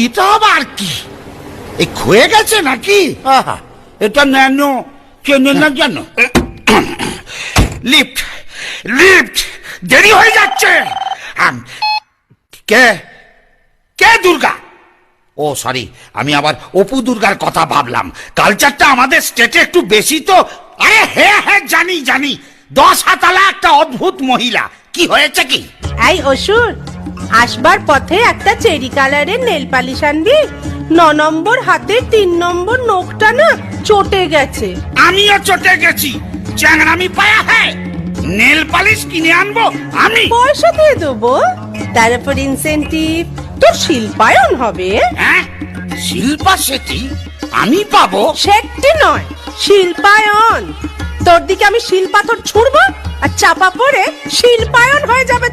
এটা আবার কি? এই ক্ষয়ে গেছে নাকি? এটা ন্যানো চেনে না জানো? লিফট লিফট দেরি হয়ে যাচ্ছে। কে কে দুর্গা? ও সরি, আমি আবার অপু দুর্গার কথা ভাবলাম। কালচারটা আমাদের স্টেটে একটু বেশি তো। আরে হ্যাঁ হ্যাঁ জানি জানি, 10 হাতালা একটা অদ্ভুত মহিলা। কি হয়েছে কি? এই অসুর, আসবার পথে একটা চেরি কালারের নেল পালিশ আনবি। 9 নম্বর হাতের 3 নম্বর নখটা না চটে গেছে। আমিও চটে গেছি। চ্যাংরামি পায়া হ্যাঁ, নেল পালিশ কিনে আনবো আমি? পয়সা দিয়ে দেবো, তার উপর ইনসেন্টিভ। তোর শিল্পায়ন হবে। হ্যাঁ, শিল্পা শেঠি আমি পাবো? শেট্টি নয়, শিল্পায়ন। তোর দিকে আমি শিল পাথর ছুড়বো আর চাপা পড়ে শিল্পায়ন হয়ে যাবে